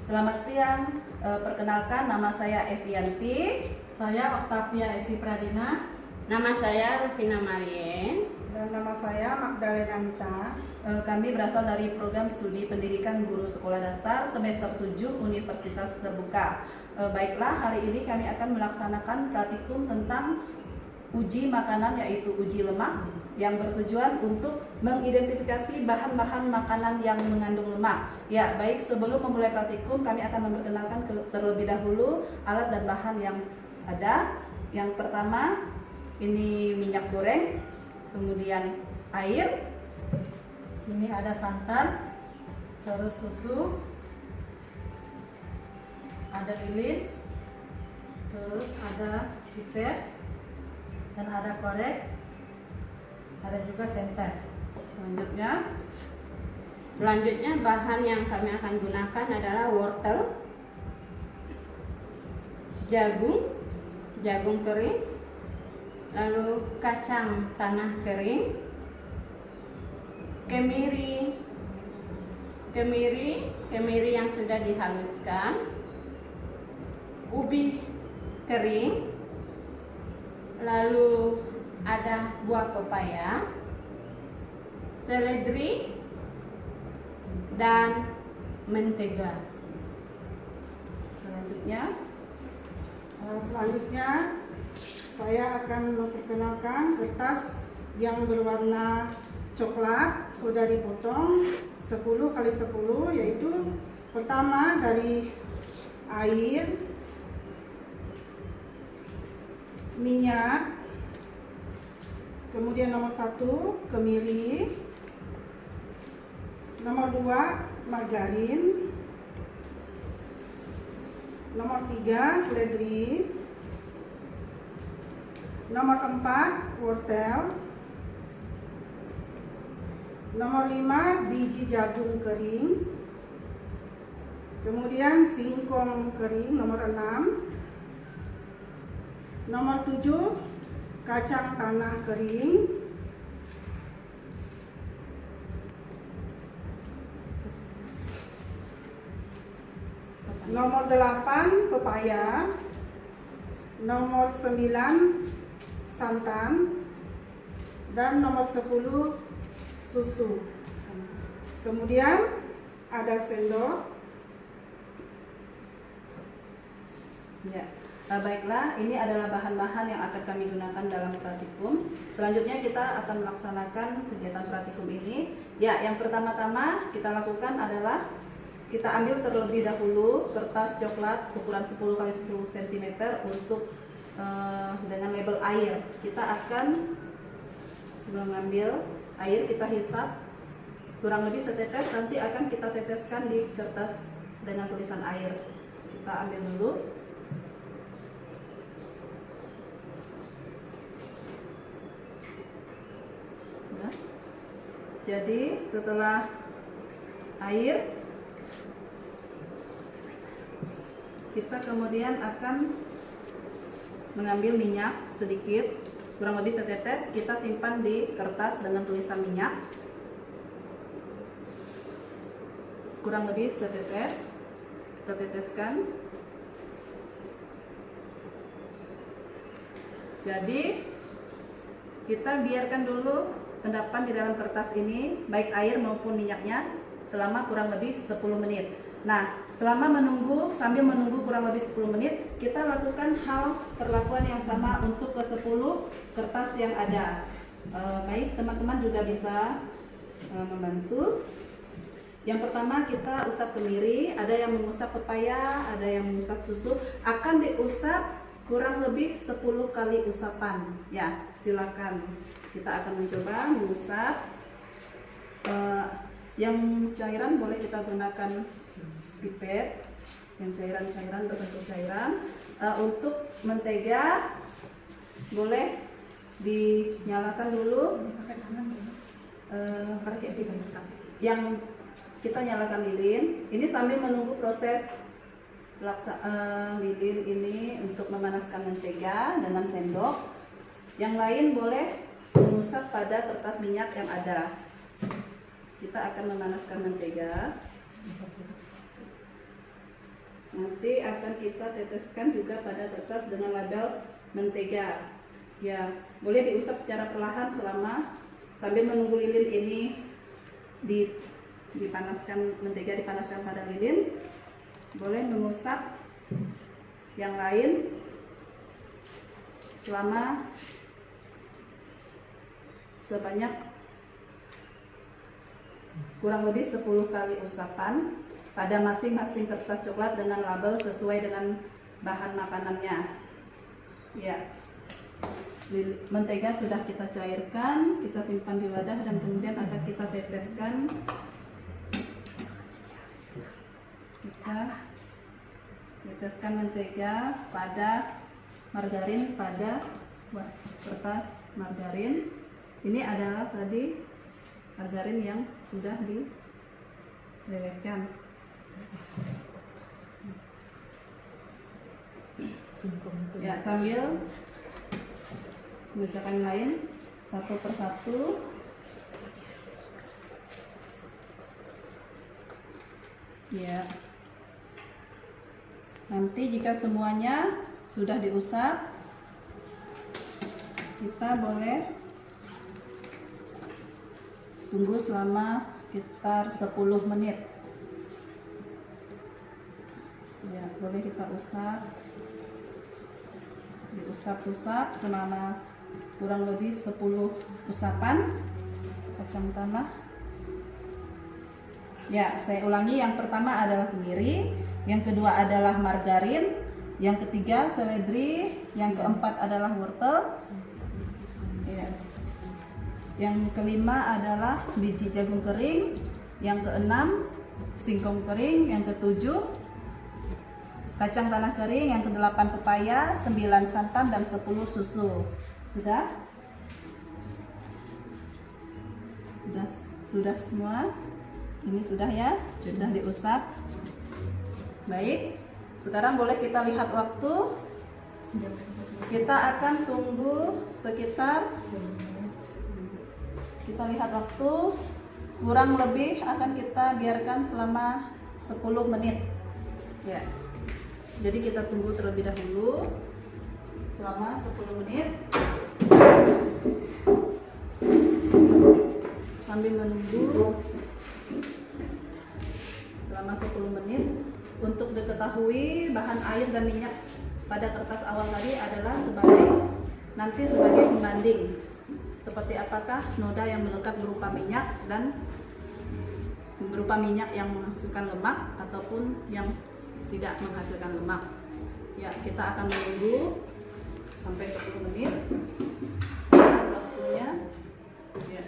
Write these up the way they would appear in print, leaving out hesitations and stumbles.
Selamat siang, perkenalkan nama saya Evianti. Saya Octavia Esi Pradina. Nama saya Rufina Marien. Dan nama saya Magdalena Anita. Kami berasal dari program studi pendidikan guru sekolah dasar semester 7 Universitas Terbuka. Baiklah, hari ini kami akan melaksanakan praktikum tentang uji makanan, yaitu uji lemak, yang bertujuan untuk mengidentifikasi bahan-bahan makanan yang mengandung lemak. Ya, baik, sebelum memulai praktikum kami akan memperkenalkan terlebih dahulu alat dan bahan yang ada. Yang pertama, ini minyak goreng, kemudian air, Ini ada santan, terus susu, ada lilin, terus ada pipet, dan ada korek, ada juga senter. Selanjutnya bahan yang kami akan gunakan adalah wortel, jagung kering, lalu kacang tanah kering, kemiri yang sudah dihaluskan, ubi kering, lalu ada buah pepaya, seledri, dan mentega. Selanjutnya Saya akan memperkenalkan kertas yang berwarna coklat. Sudah dipotong 10 kali 10, yaitu pertama dari air, minyak, kemudian nomor 1 kemiri, nomor 2 margarin, nomor 3 seledri, nomor 4 wortel, nomor 5 biji jagung kering, kemudian singkong kering nomor 6, nomor 7 kacang tanah kering, nomor 8 pepaya, nomor 9 santan, dan nomor 10 susu. Kemudian ada sendok. ya, baiklah, ini adalah bahan-bahan yang akan kami gunakan dalam praktikum. Selanjutnya kita akan melaksanakan kegiatan praktikum ini. Ya, yang pertama-tama kita lakukan adalah kita ambil terlebih dahulu kertas coklat ukuran 10 x 10 cm untuk dengan label air. Kita akan mengambil air, kita hisap kurang lebih setetes, nanti akan kita teteskan di kertas dengan tulisan air. Kita ambil dulu. Nah, jadi setelah air, kita kemudian akan mengambil minyak sedikit, kurang lebih setetes, kita simpan di kertas dengan tulisan minyak, kurang lebih setetes, kita teteskan. Jadi kita biarkan dulu endapan di dalam kertas ini, baik air maupun minyaknya, selama kurang lebih 10 menit. Nah, sambil menunggu kurang lebih 10 menit, kita lakukan hal perlakuan yang sama untuk ke 10 kertas yang ada. Baik, teman-teman juga bisa membantu. Yang pertama kita usap kemiri, ada yang mengusap pepaya, ada yang mengusap susu. Akan diusap kurang lebih 10 kali usapan. Ya, silakan. Kita akan mencoba mengusap. Yang cairan boleh kita gunakan pipet, yang cairan berbentuk cairan. Untuk mentega boleh dinyalakan dulu, yang kita nyalakan lilin. Ini sambil menunggu proses lilin ini untuk memanaskan mentega dengan sendok. Yang lain boleh mengusap pada kertas minyak yang ada. Kita akan memanaskan mentega. nanti akan kita teteskan juga pada kertas dengan label mentega. Ya, boleh diusap secara perlahan selama sambil menunggu lilin ini dipanaskan, mentega dipanaskan pada lilin. Boleh mengusap yang lain selama sebanyak kurang lebih 10 kali usapan pada masing-masing kertas coklat dengan label sesuai dengan bahan makanannya. Ya, mentega sudah kita cairkan, kita simpan di wadah dan kemudian akan kita teteskan. Kita teteskan mentega pada margarin pada kertas margarin. Ini adalah tadi margarin yang sudah dilelehkan. Ya, sambil mengerjakan yang lain satu persatu. Ya, nanti jika semuanya sudah diusap, kita boleh tunggu selama sekitar 10 menit. Ya, boleh kita diusap-usap selama kurang lebih 10 usapan kacang tanah. Ya, saya ulangi, yang pertama adalah kemiri, yang kedua adalah margarin, yang ketiga seledri, yang keempat adalah wortel, ya. Yang kelima adalah biji jagung kering, yang keenam singkong kering, yang ketujuh kacang tanah kering, yang kedelapan pepaya, 9 santan dan 10 susu. Sudah? Sudah semua? Ini sudah ya? Sudah diusap. Baik, sekarang boleh kita lihat waktu. Kita akan tunggu sekitar, kita lihat waktu, kurang lebih akan kita biarkan selama 10 menit. Ya. Jadi kita tunggu terlebih dahulu selama 10 menit. Sambil menunggu selama 10 menit. Untuk diketahui, bahan air dan minyak pada kertas awal tadi adalah sebagai pembanding. Seperti apakah noda yang melekat berupa minyak dan berupa minyak yang menghasilkan lemak ataupun yang tidak menghasilkan lemak. Ya, kita akan menunggu sampai 10 menit. Waktunya ya.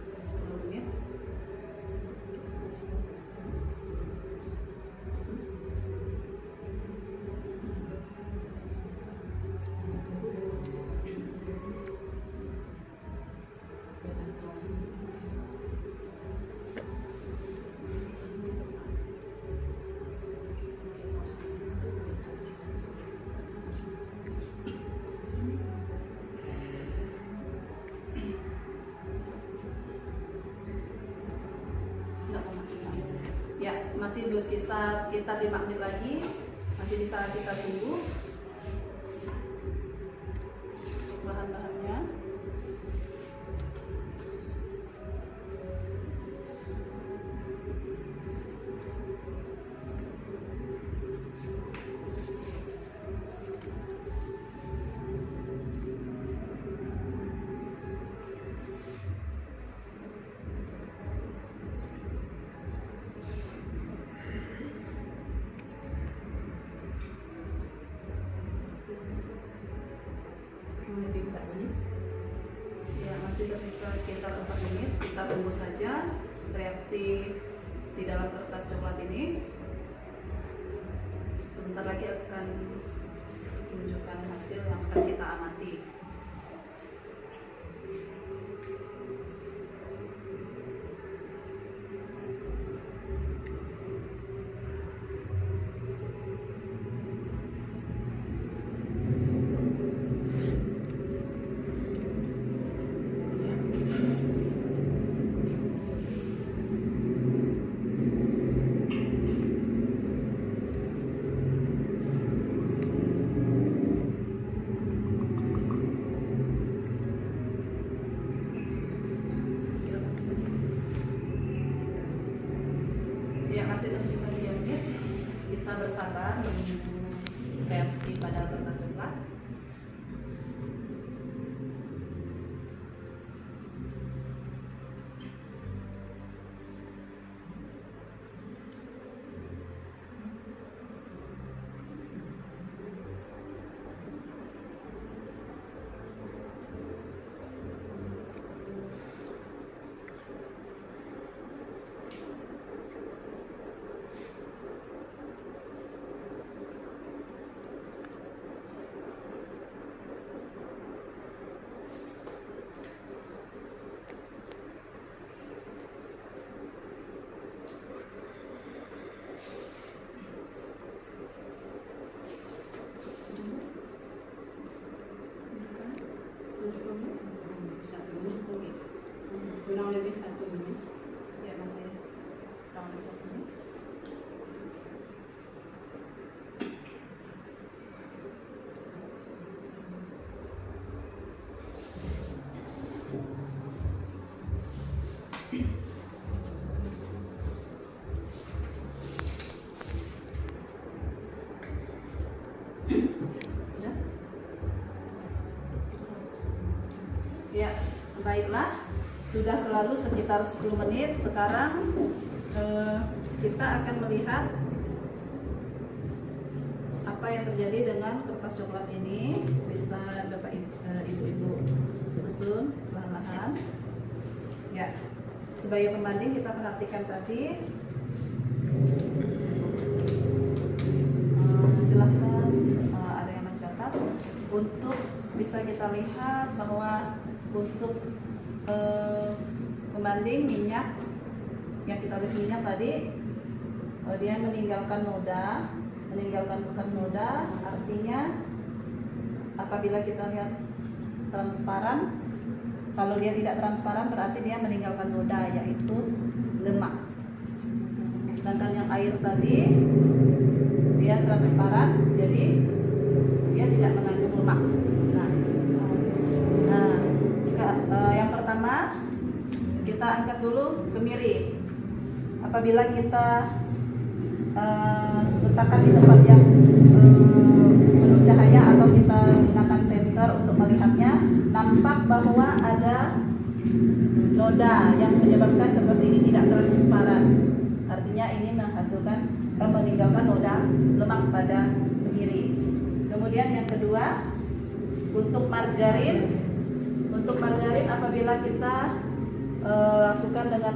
10 menit. Ya, masih berkisar sekitar 5 menit lagi, masih bisa kita tunggu. Bahan-bahannya masih tersisa sekitar 4 menit. Kita tunggu saja reaksi di dalam kertas coklat ini. Sebentar lagi akan menunjukkan hasil yang akan kita amati. Ya, masih tersisa 3 menit. Kita bersabar menunggu reaksi pada kertas coklat. Satu menit mungkin. Kurang lebih 1 menit. Ya, masih kurang lebih 1 menit. Ya, baiklah. Sudah berlalu sekitar 10 menit. Sekarang kita akan melihat apa yang terjadi dengan kertas coklat ini. Bisa Bapak Ibu susun perlahan-lahan. Ya, sebagai pembanding kita perhatikan tadi. Silahkan ada yang mencatat untuk bisa kita lihat bahwa untuk pembanding minyak yang kita tulis minyak tadi, dia meninggalkan noda, meninggalkan bekas noda, artinya apabila kita lihat transparan, kalau dia tidak transparan berarti dia meninggalkan noda, yaitu lemak. Sedangkan yang air tadi dia transparan, jadi dia tidak mengandung lemak. Yang pertama kita angkat dulu kemiri. Apabila kita letakkan di tempat yang penuh cahaya atau kita gunakan senter untuk melihatnya, nampak bahwa ada noda yang menyebabkan kertas ini tidak transparan. Artinya ini meninggalkan noda lemak pada kemiri. Kemudian yang kedua, untuk margarin apabila kita lakukan dengan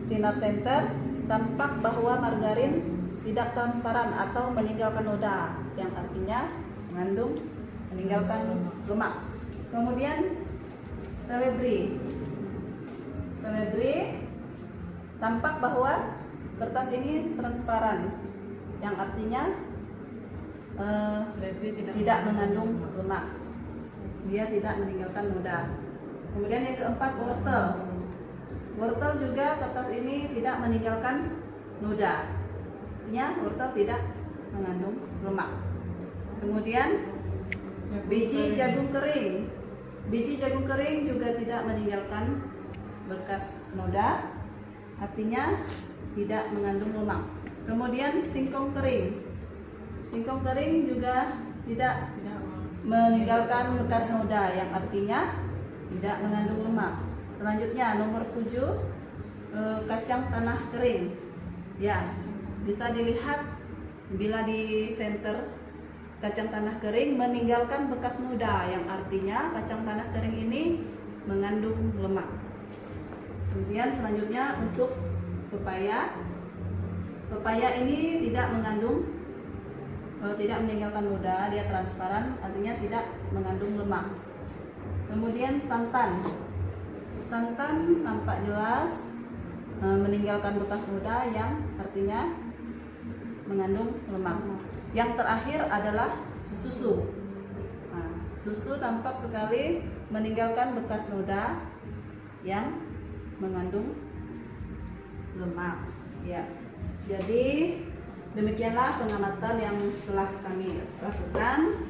sinar senter, tampak bahwa margarin tidak transparan atau meninggalkan noda, yang artinya meninggalkan lemak. Kemudian seledri tampak bahwa kertas ini transparan, yang artinya tidak mengandung lemak, dia tidak meninggalkan noda. Kemudian yang keempat, wortel juga kertas ini tidak meninggalkan noda, artinya wortel tidak mengandung lemak. Kemudian biji jagung kering juga tidak meninggalkan bekas noda, artinya tidak mengandung lemak. Kemudian singkong kering juga tidak meninggalkan bekas noda, yang artinya tidak mengandung lemak. Selanjutnya nomor 7, kacang tanah kering. Ya, bisa dilihat bila di center kacang tanah kering meninggalkan bekas noda, yang artinya kacang tanah kering ini mengandung lemak. Kemudian selanjutnya untuk pepaya ini tidak meninggalkan noda, dia transparan, artinya tidak mengandung lemak. Kemudian santan nampak jelas meninggalkan bekas noda, yang artinya mengandung lemak. Yang terakhir adalah susu. Susu tampak sekali meninggalkan bekas noda yang mengandung lemak. Ya, jadi demikianlah pengamatan yang telah kami lakukan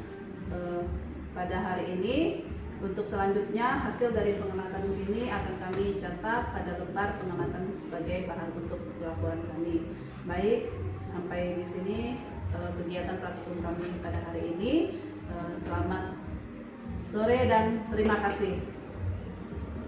pada hari ini. Untuk selanjutnya hasil dari pengamatan ini akan kami catat pada lembar pengamatan sebagai bahan untuk laporan kami. Baik, sampai di sini kegiatan praktikum kami pada hari ini. Selamat sore dan terima kasih.